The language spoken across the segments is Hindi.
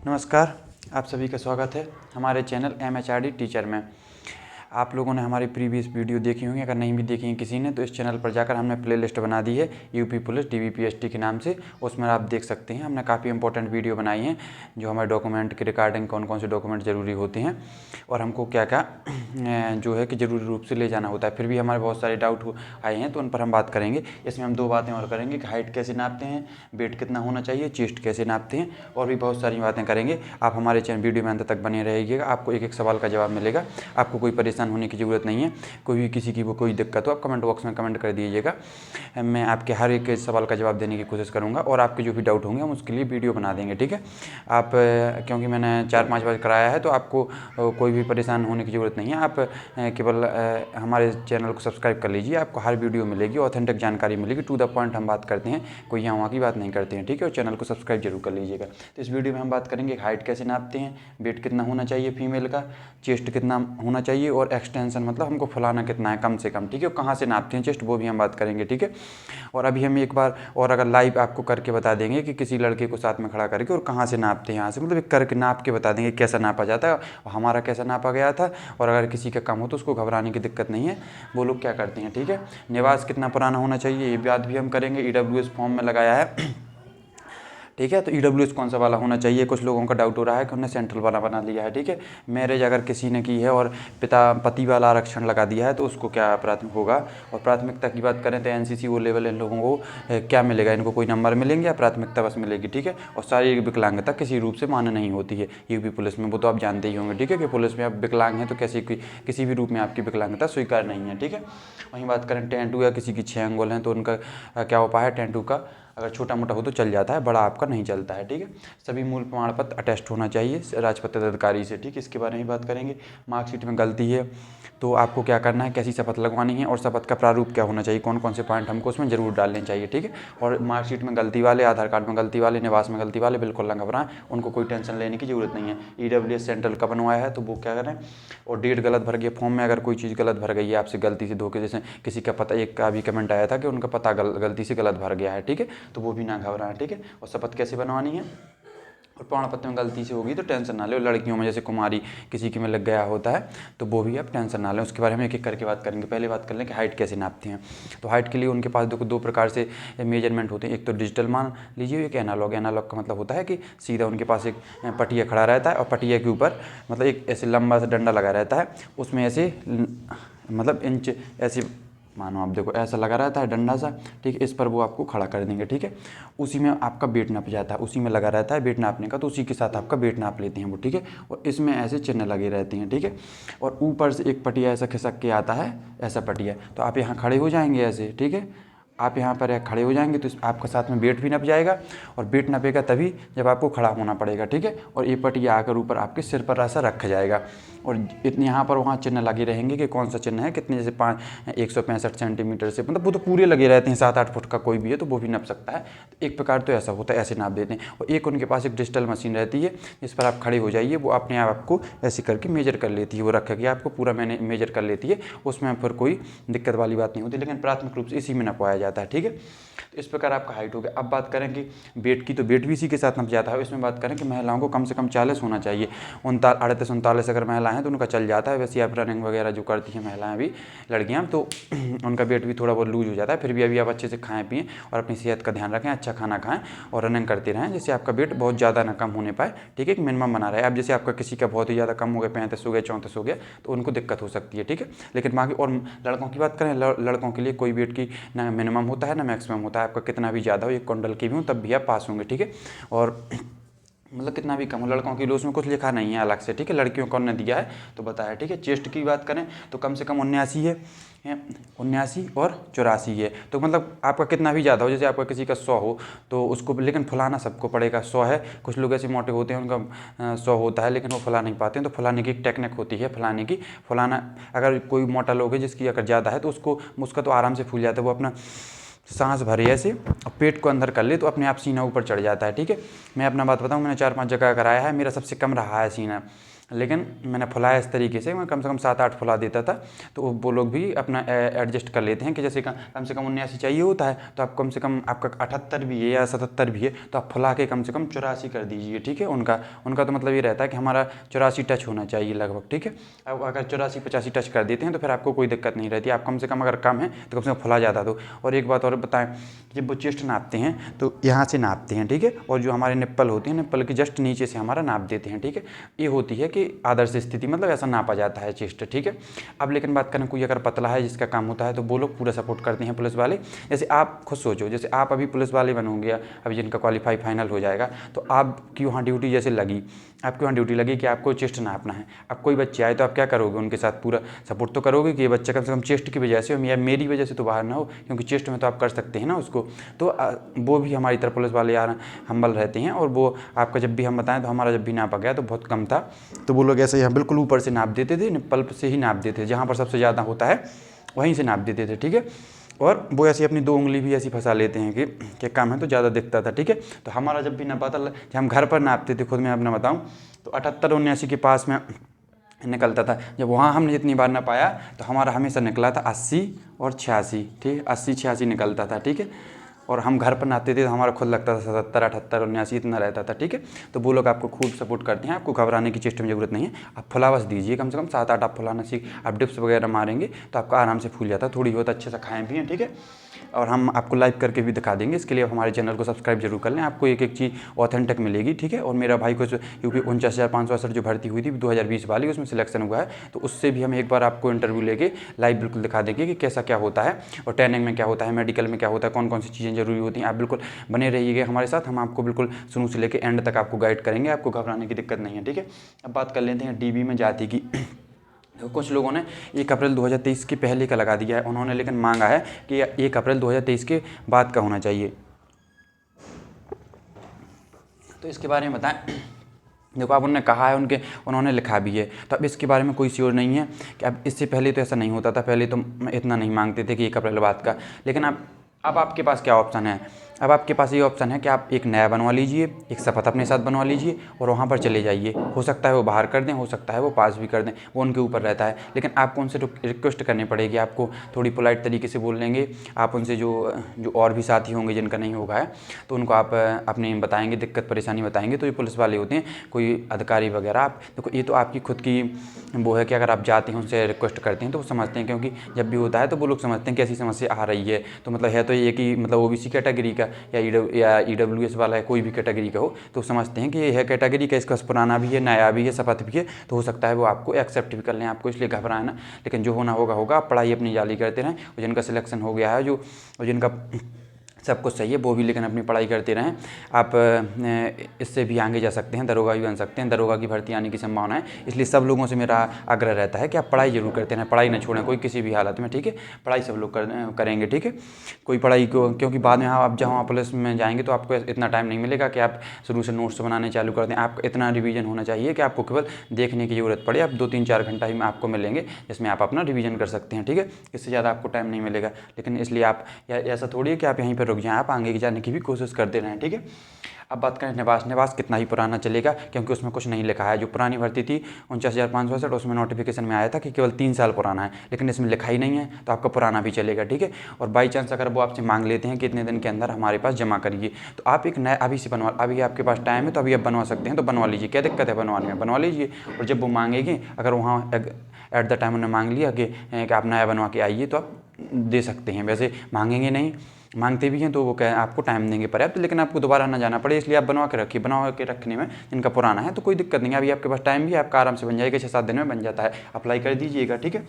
नमस्कार, आप सभी का स्वागत है हमारे चैनल MHRD टीचर में। आप लोगों ने हमारी प्रीवियस वीडियो देखी होंगी, अगर नहीं भी देखी है किसी ने तो इस चैनल पर जाकर हमने प्लेलिस्ट बना दी है यूपी पुलिस DBPST के नाम से। उसमें आप देख सकते हैं हमने काफ़ी इंपॉर्टेंट वीडियो बनाई हैं जो हमारे डॉक्यूमेंट के रिगार्डिंग कौन कौन से डॉक्यूमेंट ज़रूरी होते हैं और हमको क्या क्या जो है कि ज़रूरी रूप से ले जाना होता है। फिर भी हमारे बहुत सारे डाउट आए हैं तो उन पर हम बात करेंगे। इसमें हम दो बातें और करेंगे कि हाइट कैसे नापते हैं, वेट कितना होना चाहिए, चेस्ट कैसे नापते हैं, और भी बहुत सारी बातें करेंगे। आप हमारे चैनल वीडियो में अंत तक बने रहिएगा, आपको एक एक सवाल का जवाब मिलेगा। आपको कोई परेशान होने की ज़रूरत नहीं है। कोई भी किसी की वो कोई दिक्कत हो आप कमेंट बॉक्स में कमेंट कर दीजिएगा। मैं आपके हर एक सवाल का जवाब देने की कोशिश करूँगा और आपके जो भी डाउट होंगे हम उसके लिए वीडियो बना देंगे, ठीक है। आप क्योंकि मैंने 4-5 बार कराया है तो आपको कोई भी परेशान होने की ज़रूरत नहीं है। आप केवल हमारे चैनल को सब्सक्राइब कर लीजिए, आपको हर वीडियो मिलेगी, ऑथेंटिक जानकारी मिलेगी, टू द पॉइंट हम बात करते हैं, कोई यहाँ वहाँ की बात नहीं करते हैं, ठीक है। और चैनल को सब्सक्राइब जरूर कर लीजिएगा। तो इस वीडियो में हम बात करेंगे हाइट कैसे नापते हैं, वेट कितना होना चाहिए फीमेल का, चेस्ट कितना होना चाहिए और एक्सटेंशन मतलब हमको फुलाना कितना है कम से कम, ठीक है। कहाँ से नापते हैं चेस्ट वो भी हम बात करेंगे, ठीक है। और अभी हम एक बार और अगर लाइव आपको करके बता देंगे कि किसी लड़के को साथ में खड़ा करके और कहाँ से नापते हैं, यहाँ से मतलब एक करके नाप के बता देंगे कैसा नापा जाता है, हमारा कैसा नापा गया था। और अगर किसी का कम हो तो उसको घबराने की दिक्कत नहीं है, वो लोग क्या करते हैं, ठीक है। निवास कितना पुराना होना चाहिए ये बात भी हम करेंगे। EWS फॉर्म में लगाया है, ठीक है। तो EWS कौन सा वाला होना चाहिए, कुछ लोगों का डाउट हो रहा है कि उन्होंने सेंट्रल वाला बना लिया है, ठीक है। मैरिज अगर किसी ने की है और पति वाला आरक्षण लगा दिया है तो उसको क्या प्राथमिक होगा। और प्राथमिकता की बात करें तो NCC वो लेवल इन लोगों को क्या मिलेगा, इनको कोई नंबर मिलेंगे या प्राथमिकता बस मिलेगी, ठीक है। और शारीरिक विकलांगता किसी रूप से मान्य नहीं होती है यूपी पुलिस में, वो तो आप जानते ही होंगे, ठीक है, कि पुलिस में आप विकलांग हैं तो किसी भी रूप में आपकी विकलांगता स्वीकार नहीं है, ठीक है। वहीं बात करें टैटू या किसी की 6 अंगुल हैं तो उनका क्या उपाय है। टैटू का अगर छोटा मोटा हो तो चल जाता है, बड़ा आपका नहीं चलता है, ठीक है। सभी मूल प्रमाण पत्र अटेस्ट होना चाहिए राजपत्रित अधिकारी से, ठीक है। इसके बारे में बात करेंगे। मार्कशीट में गलती है तो आपको क्या करना है, कैसी शपथ लगवानी है और शपथ का प्रारूप क्या होना चाहिए, कौन कौन से पॉइंट हमको उसमें जरूर डालने चाहिए, ठीक है। और मार्कशीट में गलती वाले, आधार कार्ड में गलती वाले, निवास में गलती वाले बिल्कुल ना घबराएं, उनको कोई टेंशन लेने की जरूरत नहीं है। EWS सेंट्रल का बनवाया है तो वो क्या करें। और डेट गलत भर गई फॉर्म में, अगर कोई चीज़ गलत भर गई है आपसे गलती से धोखे, जैसे किसी का पता, एक का भी कमेंट आया था कि उनका पता गलती से गलत भर गया है, ठीक है, तो वो भी ना घबराएं, ठीक है। और शपथ कैसे बनवानी है और प्रमाण पत्र में गलती से होगी तो टेंशन ना ले। लड़कियों में जैसे कुमारी किसी के में लग गया होता है तो वो भी आप टेंशन ना लें, उसके बारे में एक एक करके बात करेंगे। पहले बात कर लें कि हाइट कैसे नापते हैं। तो हाइट के लिए उनके पास दो प्रकार से मेजरमेंट होते हैं, एक तो डिजिटल मान लीजिए, एक एनालॉग। एनालॉग का मतलब होता है कि सीधा उनके पास एक पटिया खड़ा रहता है और पटिया के ऊपर मतलब एक ऐसे लंबा सा डंडा लगा रहता है, उसमें ऐसे मतलब इंच ऐसे मानो आप देखो ऐसा लगा रहता है डंडा सा, ठीक है। इस पर वो आपको खड़ा कर देंगे, ठीक है। उसी में आपका वेट नाप जाता है, उसी में लगा रहता है वेट नापने का, तो उसी के साथ आपका वेट नाप लेते हैं वो, ठीक है। और इसमें ऐसे चिन्ह लगे रहते हैं, ठीक है। और ऊपर से एक पटिया ऐसा खिसक के आता है, ऐसा पटिया, तो आप यहाँ खड़े हो जाएंगे ऐसे, ठीक है। आप यहाँ पर खड़े हो जाएंगे तो आपका साथ में वेट भी नप जाएगा और वेट नपेगा तभी जब आपको खड़ा होना पड़ेगा, ठीक है। और ये पटिया आकर ऊपर आपके सिर पर ऐसा रखा जाएगा और इतने यहाँ पर वहाँ चिन्ह लगे रहेंगे कि कौन सा चिन्ह है कितने, जैसे 165 सेंटीमीटर से, मतलब वो तो पूरे लगे रहते हैं, 7-8 फुट का कोई भी है तो वो भी नप सकता है। तो एक प्रकार तो ऐसा होता है, ऐसे नाप देते हैं। और एक उनके पास एक डिजिटल मशीन रहती है जिस पर आप खड़े हो जाइए, वो अपने आप आपको ऐसे करके मेजर कर लेती है, वो रख के आपको पूरा मेजर कर लेती है, उसमें फिर कोई दिक्कत वाली बात नहीं होती। लेकिन प्राथमिक रूप से इसी में नपवाया जाता है, ठीक है। तो इस प्रकार आपका हाइट हो गया। अब बात करें कि वेट की, तो वेट भी इसी के साथ नप जाता है। इसमें बात करें कि महिलाओं को कम से कम 40 होना चाहिए। 38-39 अगर महिलाएं हैं तो उनका चल जाता है। वैसे आप रनिंग वगैरह जो करती हैं महिलाएं भी, लड़कियां, तो उनका वेट भी थोड़ा बहुत लूज हो जाता है। फिर भी अभी आप अच्छे से खाएं पिएं और अपनी सेहत का ध्यान रखें, अच्छा खाना खाएं और रनिंग करते रहें, जिससे आपका वेट बहुत ज़्यादा ना कम होने पाए, ठीक है। एक मिनिमम बना रहे। अब जैसे आपका किसी का बहुत ही ज़्यादा कम हो गया, 35 हो गया, 34 हो गया, तो उनको दिक्कत हो सकती है, ठीक है। लेकिन बाकी और लड़कों की बात करें, लड़कों के लिए कोई वेट की ना मिनिमम होता है ना मैक्सिमम होता है। आपका कितना भी ज़्यादा हो, एक क्विंटल की भी हो तब भी आप पास होंगे, ठीक है। और मतलब कितना भी कम हो लड़कों के लिए उसमें कुछ लिखा नहीं है अलग से, ठीक है। लड़कियों को उन्होंने दिया है तो बताया, ठीक है। चेस्ट की बात करें तो कम से कम 79 है, 79 और 84 है। तो मतलब आपका कितना भी ज़्यादा हो, जैसे आपका किसी का 100 हो तो उसको, लेकिन फुलाना सबको पड़ेगा। 100 है, कुछ लोग ऐसे मोटे होते हैं उनका 100 होता है लेकिन वो फुला नहीं पाते हैं, तो फुलाने की एक टेक्निक होती है फुलाने की। फुलाना अगर कोई मोटा लोग है जिसकी अगर ज़्यादा है तो उसका तो आराम से फूल जाता है, वो अपना सांस भरे ऐसे और पेट को अंदर कर ले तो अपने आप सीना ऊपर चढ़ जाता है, ठीक है। मैं अपना बात बताऊं, मैंने 4-5 जगह कराया है, मेरा सबसे कम रहा है सीना, लेकिन मैंने फुलाया इस तरीके से, मैं कम से कम 7-8 फुला देता था। तो वो लोग भी अपना एडजस्ट कर लेते हैं कि जैसे कम से कम 79 चाहिए होता है, तो आप कम से कम आपका 78 भी है या 77 भी है तो आप फुला के कम से कम 84 कर दीजिए, ठीक है। उनका तो मतलब ये रहता है कि हमारा 84 टच होना चाहिए लगभग, ठीक है। अब अगर 84-85 टच कर देते हैं तो फिर आपको कोई दिक्कत नहीं रहती। आप कम से कम अगर कम है तो कम से कम फुला ज़्यादा दो। और एक बात और बताएं, जब वो चेस्ट नापते हैं तो यहाँ से नापते हैं, ठीक है। और जो हमारे निप्पल होते हैं, निप्पल के जस्ट नीचे से हमारा नाप देते हैं, ठीक है। ये होती है कि आदर्श स्थिति, मतलब ऐसा नापा जाता है चेस्ट, ठीक है। अब लेकिन बात करें कोई अगर पतला है जिसका काम होता है तो वो लोग पूरा सपोर्ट करते हैं पुलिस वाले। जैसे आप खुद सोचो, जैसे आप अभी पुलिस वाले बनोगे, अभी जिनका क्वालिफाई फाइनल हो जाएगा, तो आपकी वहाँ ड्यूटी जैसे लगी, आपकी वहाँ ड्यूटी लगी कि आपको चेस्ट नापना है। अब कोई बच्चे आए तो आप क्या करोगे, उनके साथ पूरा सपोर्ट तो करोगे कि ये बच्चा कम से कम चेस्ट की वजह से या मेरी वजह से तो बाहर ना हो, क्योंकि चेस्ट में तो आप कर सकते हैं ना उसको। तो वो भी हमारी तरफ पुलिस वाले यार हम्बल रहते हैं। और वो आपका जब भी हम बताएं तो हमारा जब भी नापा गया तो बहुत कम था, तो वो लोग ऐसे ही बिल्कुल ऊपर से नाप देते थे, निप्पल से ही नाप देते थे, जहाँ पर सबसे ज़्यादा होता है वहीं से नाप देते थे, ठीक है। और वो ऐसी अपनी 2 उंगली भी ऐसी फंसा लेते हैं कि कम है तो ज़्यादा दिखता था, ठीक है। तो हमारा जब भी नापा था, जब हम घर पर नापते थे, खुद मैं अपना बताऊँ तो 78-79 के पास में निकलता था। जब वहाँ हमने जितनी बार ना पाया तो हमारा हमेशा निकला था 80 और 86, ठीक है, 80-86 निकलता था, ठीक है। और हम घर पर नाते थे तो हमारा खुद लगता था 77-78-79 इतना रहता था, ठीक है। तो वो लोग आपको खूब सपोर्ट करते हैं, आपको घबराने की चेस्ट में ज़रूरत नहीं है। आप फुला बस दीजिए, कम से कम 7-8 आप फुलाना सीख, आप डिप्स वगैरह मारेंगे तो आपका आराम से फूल जाता है। थोड़ी बहुत अच्छे से खाएँ भी हैं, ठीक है। और हम आपको लाइव करके भी दिखा देंगे, इसके लिए आप हमारे चैनल को सब्सक्राइब जरूर कर लें, आपको एक एक चीज़ ऑथेंटिक मिलेगी, ठीक है। और मेरा भाई को यूपी 49,568 जो भर्ती हुई थी 2020 वाली, उसमें सिलेक्शन हुआ है, तो उससे भी हम एक बार आपको इंटरव्यू लेके लाइव बिल्कुल दिखा देंगे कि कैसा क्या होता है और ट्रेनिंग में क्या होता है, मेडिकल में क्या होता है, कौन कौन सी चीज़ें जरूरी होती हैं। आप बिल्कुल बने रहिएगा हमारे साथ, हम आपको बिल्कुल शुरू से लेकर एंड तक आपको गाइड करेंगे, आपको घबराने की दिक्कत नहीं है, ठीक है। अब बात कर लेते हैं डीबी में जाति की। तो कुछ लोगों ने 1 अप्रैल 2023 के पहले का लगा दिया है उन्होंने, लेकिन मांगा है कि 1 अप्रैल 2023 के बाद का होना चाहिए। तो इसके बारे में बताएं। देखो, अब उन्होंने कहा है, उन्होंने लिखा भी है, तो अब इसके बारे में कोई श्योर नहीं है कि अब इससे पहले तो ऐसा नहीं होता था, पहले तो इतना नहीं मांगते थे कि 1 अप्रैल बाद का। लेकिन अब आपके पास क्या ऑप्शन है, अब आपके पास ये ऑप्शन है कि आप एक नया बनवा लीजिए, एक शपथ अपने साथ बनवा लीजिए और वहाँ पर चले जाइए। हो सकता है वो बाहर कर दें, हो सकता है वो पास भी कर दें, वो उनके ऊपर रहता है। लेकिन आपको उनसे रिक्वेस्ट करनी पड़ेगी, आपको थोड़ी पोलाइट तरीके से बोल लेंगे। आप उनसे जो और भी साथी होंगे जिनका नहीं होगा है, तो उनको आप अपने बताएंगे, दिक्कत परेशानी बताएंगे। तो ये पुलिस वाले होते हैं, कोई अधिकारी वगैरह। आप देखो, ये तो आपकी खुद की वो है कि अगर आप जाते हैं उनसे रिक्वेस्ट करते हैं तो वो समझते हैं, क्योंकि जब भी होता है तो वो लोग समझते हैं कि ऐसी समस्या आ रही है, तो मतलब है तो ये कि मतलब ओबीसी कैटेगरी का या ईडब्ल्यूएस वाला है, कोई भी कैटेगरी का हो, तो समझते हैं कि ये है कैटेगरी का, इसका पुराना भी है, नया भी है, शपथ भी है, तो हो सकता है वो आपको एक्सेप्ट भी कर लें, आपको इसलिए घबराना। लेकिन जो होना होगा होगा, आप पढ़ाई अपनी जारी करते रहें। और जिनका सिलेक्शन हो गया है, जिनका सब कुछ सही है, वो भी लेकिन अपनी पढ़ाई करते रहें। आप इससे भी आगे जा सकते हैं, दरोगा भी बन सकते हैं, दरोगा की भर्ती आने की संभावना है। इसलिए सब लोगों से मेरा आग्रह रहता है कि आप पढ़ाई जरूर करते रहें, पढ़ाई न छोड़ें कोई किसी भी हालत में, ठीक है। पढ़ाई सब लोग करेंगे, ठीक है। कोई पढ़ाई को, क्योंकि बाद में आप जहाँ पुलिस में जाएंगे तो आपको इतना टाइम नहीं मिलेगा कि आप शुरू से नोट्स बनाने चालू कर दें। आपका इतना रिवीजन होना चाहिए कि आपको केवल देखने की ज़रूरत पड़े। आप 2-3-4 घंटा ही आपको मिलेंगे जिसमें आप अपना रिवीजन कर सकते हैं, ठीक है। इससे ज़्यादा आपको टाइम नहीं मिलेगा। लेकिन इसलिए आप ऐसा थोड़ी है कि आप यहीं पर रुक जाएँ, आप आगे जाने की भी कोशिश करते रहें, ठीक है। अब बात करें निवास कितना ही पुराना चलेगा, क्योंकि उसमें कुछ नहीं लिखा है। जो पुरानी भर्ती थी 49,568, उसमें नोटिफिकेशन में आया था कि केवल 3 साल पुराना है, लेकिन इसमें लिखा ही नहीं है, तो आपका पुराना भी चलेगा, ठीक है। और बाई चांस अगर वो आपसे मांग लेते हैं कि इतने दिन के अंदर हमारे पास जमा करिए, तो आप एक नया अभी से अभी आपके पास टाइम है तो अभी आप बनवा सकते हैं, तो बनवा लीजिए, क्या दिक्कत है बनवाने में, बनवा लीजिए। और जब वो मांगेंगे, अगर वहाँ एट द टाइम उन्होंने मांग लिया कि आप नया बनवा के आइए, तो आप दे सकते हैं। वैसे मांगेंगे नहीं, मांगते भी हैं तो वो क्या आपको टाइम देंगे पर्याप्त, लेकिन आपको दोबारा ना जाना पड़े, इसलिए आप बनवा के रखिए। बनवा के रखने में जिनका पुराना है तो कोई दिक्कत नहीं है, अभी आपके पास टाइम भी है, आपका आराम से बन जाएगा, 6-7 दिन में बन जाता है। अप्लाई कर दीजिएगा, ठीक है।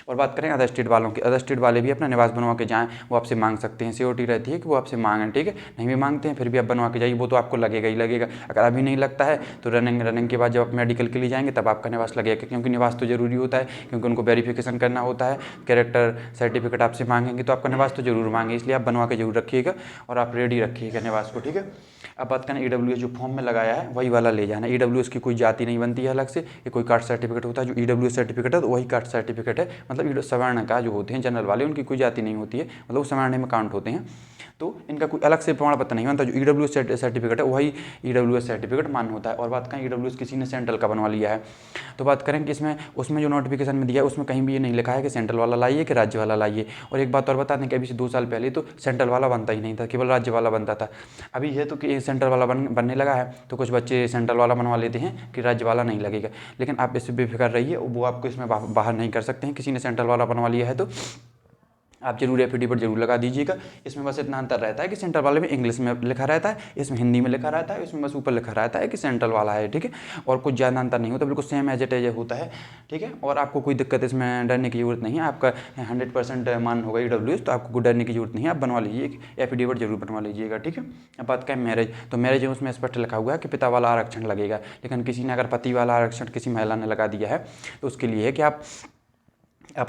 और बात करें अदर स्टेट वालों की, अदर स्टेट वाले भी अपना निवास बनवा के जाएँ, वो आपसे मांग सकते हैं, सिक्योरिटी रहती है कि वो आपसे मांगें, ठीक है। नहीं भी मांगते हैं फिर भी आप बनवा के जाइए, वो तो आपको लगेगा ही लगेगा। अगर अभी नहीं लगता है तो रनिंग के बाद जब आप मेडिकल के लिए जाएंगे तब आपका निवास लगेगा, क्योंकि निवास तो जरूरी होता है, क्योंकि उनको वेरिफिकेशन करना होता है, कैरेक्टर सर्टिफिकेट आपसे मांगेंगे, तो आपका निवास तो जरूर मांगे, इसलिए आप बनवा के जरूर रखिएगा और आप रेडी रखिएगा निवास को, ठीक है। अब बात करें ईडब्ल्यूएस जो फॉर्म में लगाया है वही वाला ले जाना। ईडब्ल्यूएस की कोई जाति नहीं बनती है अलग से, ये कोई कास्ट सर्टिफिकेट होता है। जो ईडब्ल्यूएस सर्टिफिकेट है तो वही कास्ट सर्टिफिकेट है, मतलब सवर्ण का जो होते हैं जनरल वाले, उनकी कोई जाति नहीं होती है, मतलब वो सवर्ण में काउंट होते हैं। तो इनका कोई अलग से प्रमाण पत्र नहीं बनता। जो EWS सर्टिफिकेट है वही EWS सर्टिफिकेट मान्य होता है। और बात करें EWS किसी ने सेंट्रल का बनवा लिया है तो बात करें कि इसमें उसमें जो नोटिफिकेशन में दिया है उसमें कहीं भी ये नहीं लिखा है कि सेंट्रल वाला लाइए कि राज्य वाला लाइए। और एक बात और बता दें कि अभी से 2 साल पहले तो सेंट्रल वाला बनता ही नहीं था, केवल राज्य वाला बनता था। अभी है तो कि सेंट्रल वाला बनने लगा है, तो कुछ बच्चे सेंट्रल वाला बनवा लेते हैं कि राज्य वाला नहीं लगेगा। लेकिन आप इससे बेफिक्र रहिए, वो आपको इसमें बाहर नहीं कर सकते हैं। किसी ने सेंट्रल वाला बनवा लिया है तो आप जरूर एफिडेविट जरूर लगा दीजिएगा। इसमें बस इतना अंतर रहता है कि सेंट्रल वाले में इंग्लिश में लिखा रहता है, इसमें हिंदी में लिखा रहता है, इसमें बस ऊपर लिखा रहता है कि सेंट्रल वाला है, ठीक है। और कुछ ज़्यादा अंतर नहीं होता, बिल्कुल सेम एज इट इज होता है, ठीक है। और आपको कोई दिक्कत इसमें डरने की जरूरत नहीं है। आपका 100% मान होगा EWS, तो आपको कोई डरने की जरूरत नहीं है। आप बनवा लीजिए, एफिडेविट जरूर बनवा लीजिएगा, ठीक है। अब बात करें मैरिज, तो मैरिज है उसमें स्पष्ट लिखा हुआ है कि पिता वाला आरक्षण लगेगा। लेकिन किसी ने अगर पति वाला आरक्षण किसी महिला ने लगा दिया है तो उसके लिए है कि आप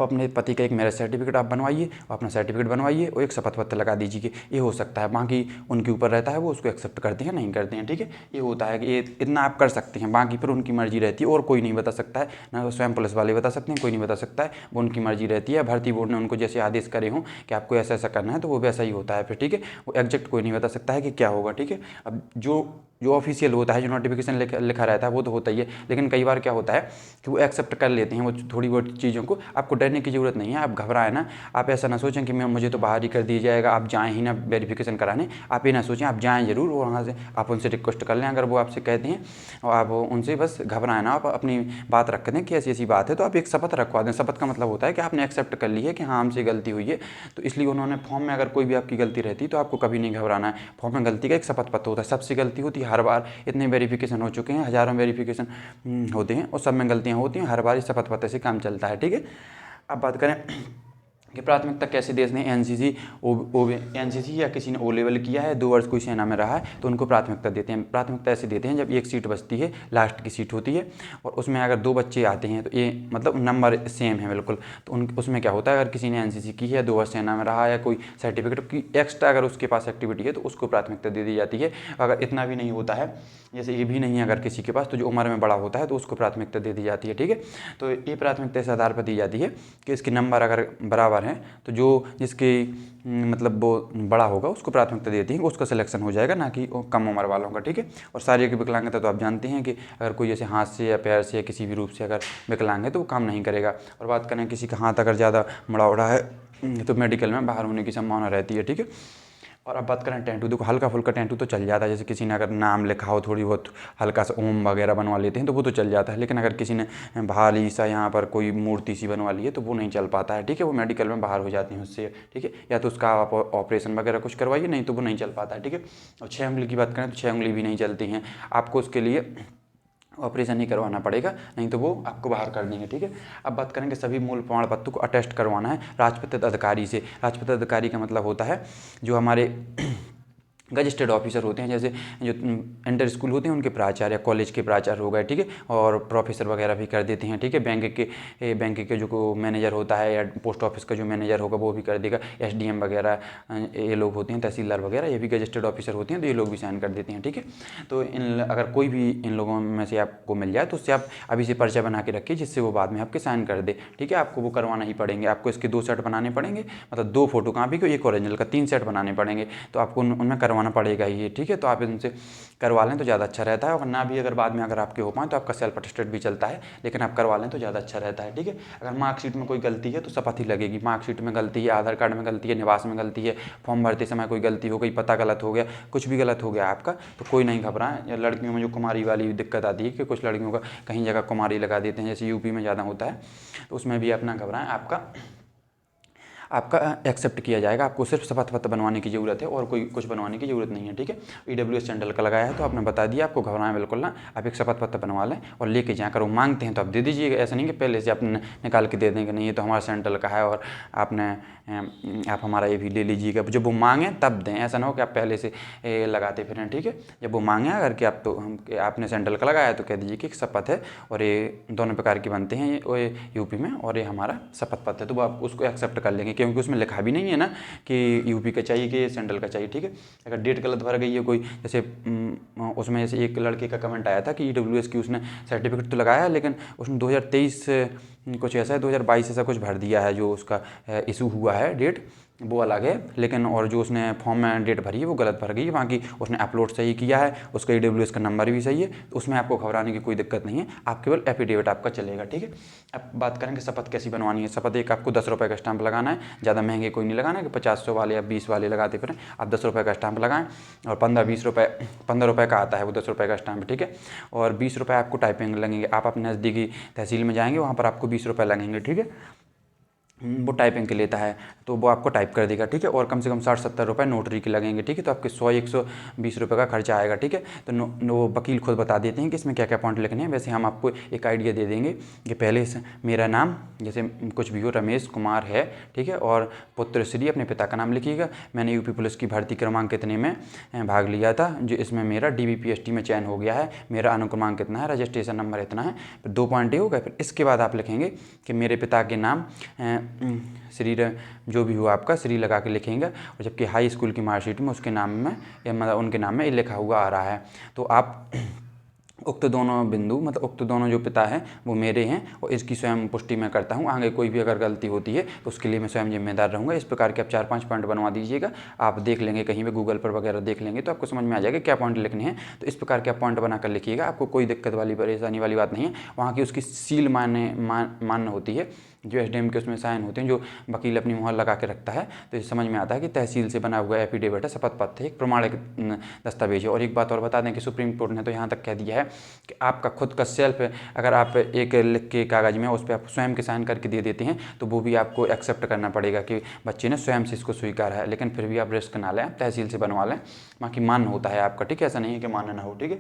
अपने पति का एक मैरिज सर्टिफिकेट आप बनवाइए और अपना सर्टिफिकेट बनवाइए और एक शपथ पत्र लगा दीजिए कि ये हो सकता है। बाकी उनके ऊपर रहता है, वो उसको एक्सेप्ट करते हैं नहीं करते हैं, ठीक है। ये होता है कि ये इतना आप कर सकते हैं, बाकी पर उनकी मर्जी रहती है और कोई नहीं बता सकता है, ना स्वयं पुलिस वाले बता सकते हैं, कोई नहीं बता सकता है, वो उनकी मर्जी रहती है। भर्ती बोर्ड ने उनको जैसे आदेश करे हों कि आपको ऐसा ऐसा करना है तो वो वैसा ही होता है फिर, ठीक है। वो एग्जैक्ट कोई नहीं बता सकता है कि क्या होगा, ठीक है। अब जो ऑफिशियल होता है, जो नोटिफिकेशन लिखा रहता है वो तो होता ही है। लेकिन कई बार क्या होता है कि वो एक्सेप्ट कर लेते हैं वो थोड़ी बहुत चीज़ों को। आपको डरने की ज़रूरत नहीं है, आप घबराएं ना। आप ऐसा ना सोचें कि मुझे तो बाहर ही कर दिया जाएगा, आप जाएं ही ना वेरिफिकेशन कराने। आप ये ना सोचें, आप जाएं ज़रूर और वहाँ से आप उनसे रिक्वेस्ट कर लें अगर वो आपसे कहते हैं, और आप उनसे बस घबराएं ना। आप अपनी बात रख दें कि ऐसी ऐसी बात है, तो आप एक शपथ रखवा दें। शपथ का मतलब होता है कि आपने एक्सेप्ट कर ली है कि हाँ हमसे गलती हुई है। तो इसलिए उन्होंने फॉर्म में अगर कोई भी आपकी गलती रहती तो आपको कभी नहीं घबराना है। फॉर्म में गलती का एक शपथ पत्र होता है, सबसे गलती होती है हर बार। इतने वेरिफिकेशन हो चुके हैं, हज़ारों वेरिफिकेशन होते हैं और सब में गलतियाँ होती हैं, हर बार शपथ पत्र से काम चलता है, ठीक है। अब बात करें कि प्राथमिकता कैसे देते हैं। एनसीसी या किसी ने O लेवल किया है, 2 वर्ष कोई सेना में रहा है तो उनको प्राथमिकता देते हैं। प्राथमिकता ऐसे देते हैं जब एक सीट बचती है, लास्ट की सीट होती है, और उसमें अगर 2 बच्चे आते हैं तो ये मतलब नंबर सेम है बिल्कुल, तो उसमें क्या होता है, अगर किसी ने एनसीसी की है, 2 वर्ष सेना में रहा है, कोई सर्टिफिकेट की एक्स्ट्रा अगर उसके पास एक्टिविटी है तो उसको प्राथमिकता दे दी जाती है। अगर इतना भी नहीं होता है, जैसे ये भी नहीं है अगर किसी के पास, तो जो उम्र में बड़ा होता है तो उसको प्राथमिकता दे दी जाती है, ठीक है। तो ये प्राथमिकता इस आधार पर दी जाती है कि इसके नंबर अगर बराबर हैं तो जो जिसके मतलब वो बड़ा होगा उसको प्राथमिकता देती है, उसका सिलेक्शन हो जाएगा, ना कि कम उम्र वालों का, ठीक है। और शारीरिक विकलांगता तो आप जानते हैं कि अगर कोई जैसे हाथ से या पैर से या किसी भी रूप से अगर विकलांग है तो वो काम नहीं करेगा। और बात करें किसी का हाथ अगर ज़्यादा बड़ा हो रहा है तो मेडिकल में बाहर होने की संभावना रहती है, ठीक है। और अब बात करें टैटू, देखो हल्का फुल्का टैटू तो चल जाता है, जैसे किसी ने अगर नाम लिखा हो, थोड़ी बहुत हल्का सा ओम वगैरह बनवा लेते हैं तो वो तो चल जाता है। लेकिन अगर किसी ने भारी सा यहाँ पर कोई मूर्ति सी बनवा ली है तो वो नहीं चल पाता है, ठीक है। वो मेडिकल में बाहर हो जाती हैं उससे, ठीक है। या तो उसका आप ऑपरेशन वगैरह कुछ करवाइए, नहीं तो वो नहीं चल पाता है, ठीक है। और 6 उंगली की बात करें तो 6 उंगली भी नहीं चलती हैं, आपको उसके लिए ऑपरेशन ही करवाना पड़ेगा, नहीं तो वो आपको बाहर कर देंगे, ठीक है। अब बात करेंगे सभी मूल प्रमाण पत्र को अटेस्ट करवाना है राजपत्रित अधिकारी से। राजपत्रित अधिकारी का मतलब होता है जो हमारे गजिस्टर्ड ऑफिसर होते हैं, जैसे जो इंटर स्कूल होते हैं उनके प्राचार्य, कॉलेज के प्राचार्य हो गए, ठीक है। और प्रोफेसर वगैरह भी कर देते हैं, ठीक है। बैंक के जो मैनेजर होता है या पोस्ट ऑफिस का जो मैनेजर होगा वो भी कर देगा। SDM वगैरह ये लोग होते हैं, तहसीलदार वगैरह, ये भी गजिस्टर्ड ऑफिसर होते हैं, तो ये लोग भी साइन कर देते हैं, ठीक है। तो अगर कोई भी इन लोगों में से आपको मिल जाए तो उससे आप अभी से पर्चा बना के रखिए, जिससे वो बाद में आपके साइन कर दे, ठीक है। आपको वो करवाना ही पड़ेंगे, आपको इसके 2 सेट बनाने पड़ेंगे, मतलब 2 फोटो कापी को, एक ओरिजिनल का, 3 सेट बनाने पड़ेंगे, तो आपको उनमें करवाना पड़ेगा ये, ठीक है। तो आप इनसे करवा लें तो ज़्यादा अच्छा रहता है। और ना भी अगर बाद में अगर आपके हो पाए तो आपका सेल्फ अटेस्टेड भी चलता है, लेकिन आप करवा लें तो ज़्यादा अच्छा रहता है, ठीक है। अगर मार्कशीट में कोई गलती है तो शपथ ही लगेगी। मार्कशीट में गलती है, आधार कार्ड में गलती है, निवास में गलती है, फॉर्म भरते समय कोई गलती हो गई, पता गलत हो गया, कुछ भी गलत हो गया आपका, तो कोई नहीं घबराएं। या लड़कियों में जो कुमारी वाली दिक्कत आती है कि कुछ लड़कियों का कहीं जगह कुमारी लगा देते हैं, जैसे UP में ज़्यादा होता है, तो उसमें भी अपना घबराएं, आपका एक्सेप्ट किया जाएगा। आपको सिर्फ शपथ पत्र बनवाने की ज़रूरत है और कोई कुछ बनवाने की ज़रूरत नहीं है, ठीक है। EWS सेंट्रल का लगाया है तो आपने बता दिया, आपको घबराएं बिल्कुल ना। आप एक शपथ पत्र बनवा लें और लेके जाएँ, अगर वो मांगते हैं तो आप दे दीजिएगा। ऐसा नहीं कि पहले से आपने निकाल के दे देंगे, नहीं ये तो हमारा सेंट्रल का है और आप हमारा ये भी ले लीजिएगा। जब वो मांगें तब दें, ऐसा ना हो कि आप पहले से लगाते फिरें, ठीक है। जब वो मांगें अगर कि आपने सेंट्रल का लगाया तो कह दीजिए कि एक शपथ है और ये दोनों प्रकार के बनते हैं, ये UP में और ये हमारा शपथ पत्र है, तो वो आप उसको एक्सेप्ट कर लेंगे, क्योंकि उसमें लिखा भी नहीं है ना कि UP का चाहिए कि सेंट्रल का चाहिए, ठीक है। अगर डेट गलत भर गई है कोई, जैसे उसमें जैसे एक लड़के का कमेंट आया था कि EWS की उसने सर्टिफिकेट तो लगाया लेकिन उसने 2023 कुछ ऐसा है, 2022 ऐसा कुछ भर दिया है जो उसका इशू हुआ है डेट, वो अलग है, लेकिन और जो उसने फॉर्म में डेट भरी है वो गलत भर गई है। बाकी उसने अपलोड सही किया है, उसका EWS का नंबर भी सही है, तो उसमें आपको घबराने की कोई दिक्कत नहीं है। आप केवल एफिडेविट आपका चलेगा, ठीक है। अब बात करेंगे शपथ कैसी बनवानी है। शपथ एक आपको 10 रुपये का स्टाम्प लगाना है, ज़्यादा महंगे कोई नहीं लगाना है कि 50-100 वाले या 20 वाले लगाते फिर। आप 10 रुपये का स्टाम्प लगाएं और 15-20 रुपये, 15 रुपये का आता है वो 10 रुपये का स्टाम्प, ठीक है। और 20 रुपये आपको टाइपिंग लगेंगे। आप अपने नज़दीकी तहसील में जाएंगे, वहाँ पर आपको 20 रुपये लगेंगे, ठीक है। वो टाइपिंग के लेता है तो वो आपको टाइप कर देगा, ठीक है। और कम से कम 60-70 रुपये नोटरी के लगेंगे, ठीक है। तो आपके 100-120 रुपये का खर्चा आएगा, ठीक है। तो वो वकील खुद बता देते हैं कि इसमें क्या क्या पॉइंट लिखने हैं। वैसे हम आपको एक आइडिया दे देंगे कि पहले से मेरा नाम जैसे कुछ भी हो, रमेश कुमार है, ठीक है। और पुत्र श्री अपने पिता का नाम लिखिएगा। मैंने यूपी पुलिस की भर्ती क्रमांक कितने में भाग लिया था, जो इसमें मेरा DBPST में चयन हो गया है, मेरा अनुक्रमांक कितना है, रजिस्ट्रेशन नंबर इतना है। फिर 2 पॉइंट ये हो गए। फिर इसके बाद आप लिखेंगे कि मेरे पिता के नाम श्री, जो भी हो आपका श्री लगा के लिखेंगे। और जबकि हाई स्कूल की मार्कशीट में उसके नाम में या मतलब उनके नाम में ये लिखा हुआ आ रहा है, तो आप उक्त दोनों बिंदु मतलब उक्त दोनों जो पिता हैं वो मेरे हैं और इसकी स्वयं पुष्टि मैं करता हूँ। आगे कोई भी अगर गलती होती है तो उसके लिए मैं स्वयं जिम्मेदार रहूँगा। इस प्रकार के आप 4-5 पॉइंट बनवा दीजिएगा। आप देख लेंगे कहीं पे गूगल पर वगैरह देख लेंगे तो आपको समझ में आ जाएगा क्या पॉइंट लिखने हैं। तो इस प्रकार के आप पॉइंट बनाकर लिखिएगा। आपको कोई दिक्कत वाली परेशानी वाली बात नहीं है। वहाँ की उसकी सील मान्य होती है, जो SDM के उसमें साइन होते हैं, जो वकील अपनी मुहर लगा के रखता है। तो ये समझ में आता है कि तहसील से बना हुआ एफिडेविट है, शपथ पत्र है, एक प्रमाणिक दस्तावेज है। और एक बात और बता दें कि सुप्रीम कोर्ट ने तो यहाँ तक कह दिया है कि आपका खुद का सेल्फ अगर आप एक लिख के कागज़ में उस पर आप स्वयं के साइन करके दे देते हैं तो वो भी आपको एक्सेप्ट करना पड़ेगा कि बच्चे ने स्वयं से इसको स्वीकार है। लेकिन फिर भी आप रिस्क ना लें, तहसील से बनवा लें, बाकी मान्य होता है आपका, ठीक है। ऐसा नहीं है कि मान्य ना हो, ठीक है।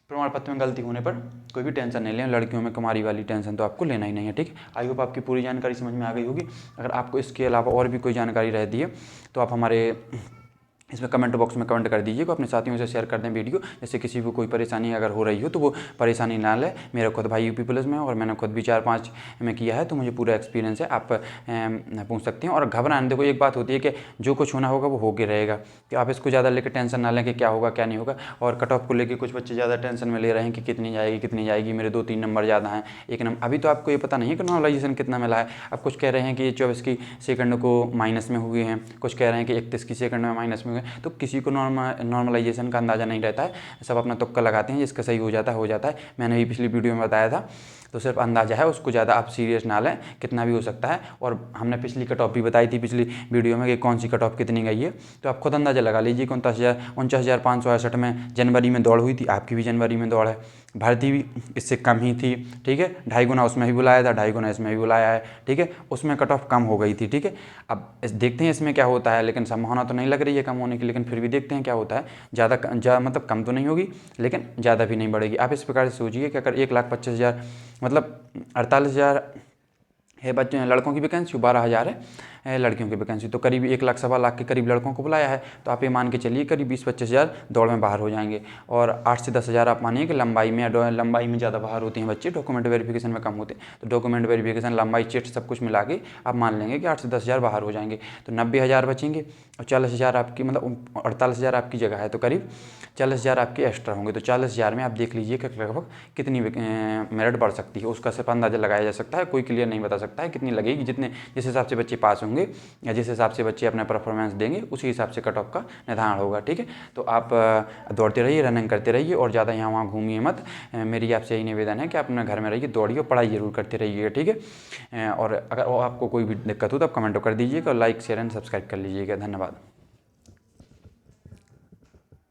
प्रमाण पत्र में गलती होने पर कोई भी टेंशन नहीं लें। लड़कियों में कुमारी वाली टेंशन तो आपको लेना ही नहीं है, ठीक है। आई होप आपकी पूरी जानकारी समझ में आ गई होगी। अगर आपको इसके अलावा और भी कोई जानकारी रहती है तो आप हमारे इसमें कमेंट बॉक्स में कमेंट कर दीजिएगा। अपने साथियों से शेयर कर दें वीडियो, जैसे किसी को कोई परेशानी अगर हो रही हो तो वो परेशानी ना ले। मेरा खुद भाई यूपी पुलिस में और मैंने खुद भी 4-5 में किया है, तो मुझे पूरा एक्सपीरियंस है। आप पूछ सकते हैं। और घबराना, देखो एक बात होती है कि जो कुछ होना होगा वो होके रहेगा, कि आप इसको ज़्यादा लेकर टेंशन ना लें कि क्या होगा क्या नहीं होगा। और कट ऑफ को लेकर कुछ बच्चे ज़्यादा टेंशन में ले रहे हैं कि कितनी जाएगी, मेरे 2-3 नंबर ज़्यादा हैं, 1 नंबर। अभी तो आपको ये पता नहीं है कि नॉर्मलाइजेशन कितना मिला है। अब कुछ कह रहे हैं कि 24 की सेकंड को माइनस में हुए हैं, कुछ कह रहे हैं कि 31 की सेकंड में माइनस में हुए। तो किसी को नॉर्मलाइजेशन का अंदाज़ा नहीं रहता है, सब अपना तुक्का लगाते हैं, जिसका सही हो जाता है। मैंने भी पिछली वीडियो में बताया था, तो सिर्फ अंदाज़ा है, उसको ज़्यादा आप सीरियस ना लें, कितना भी हो सकता है। और हमने पिछली कट ऑफ भी बताई थी पिछली वीडियो में कि कौन सी कट ऑफ कितनी गई है, तो आप खुद अंदाज़ा लगा लीजिए कि 49,568 में जनवरी में दौड़ हुई थी। आपकी भी जनवरी में दौड़ है, भर्ती भी इससे कम ही थी, ठीक है। 2.5 गुना उसमें भी बुलाया था, 2.5 गुना इसमें भी बुलाया है, ठीक है। उसमें कट ऑफ कम हो गई थी, ठीक है। अब देखते हैं इसमें क्या होता है, लेकिन संभावना तो नहीं लग रही है कम होने की, लेकिन फिर भी देखते हैं क्या होता है। ज़्यादा मतलब कम तो नहीं होगी, लेकिन ज़्यादा भी नहीं बढ़ेगी। आप इस प्रकार से सोचिए कि अगर 1,25,000 मतलब 48,000 है बच्चे लड़कों की वैकेंसी, 12,000 है लड़कियों की वैकेंसी, तो करीब 1 लाख 1.25 लाख के करीब लड़कों को बुलाया है। तो आप ये मान के चलिए करीब 20-25 हज़ार दौड़ में बाहर हो जाएंगे। और 8 से 10 हज़ार आप मानिए कि लंबाई में ज़्यादा बाहर होती हैं बच्चे, डॉक्यूमेंट वेरिफिकेशन में कम होते हैं। तो डॉक्यूमेंट वेरिफिकेशन, लंबाई, चेस्ट सब कुछ मिला के आप मान लेंगे कि 8 से 10 हज़ार बाहर हो जाएंगे। तो 90,000 बचेंगे और 40,000 आपकी मतलब 48,000 आपकी जगह है, तो करीब 40,000 आपके एक्स्ट्रा होंगे। तो 40,000 में आप देख लीजिए कि लगभग कितनी मेरिट बढ़ सकती है, उसका सिर्फ अंदाजा लगाया जा सकता है। कोई क्लियर नहीं बता सकता है कितनी लगेगी। जिस हिसाब से बच्चे पास होंगे या जिस हिसाब से बच्चे अपना परफॉर्मेंस देंगे, उसी हिसाब से कट ऑफ का निर्धारण होगा, ठीक है। तो आप दौड़ते रहिए, रनिंग करते रहिए और ज़्यादा यहाँ वहाँ घूमिए मत। मेरी आपसे यही निवेदन है कि अपने घर में रहिए, दौड़िए, पढ़ाई जरूर करते रहिएगा, ठीक है। और अगर आपको कोई भी दिक्कत हो तो आप कमेंट कर दीजिएगा और लाइक, शेयर एंड सब्सक्राइब कर लीजिएगा। धन्यवाद।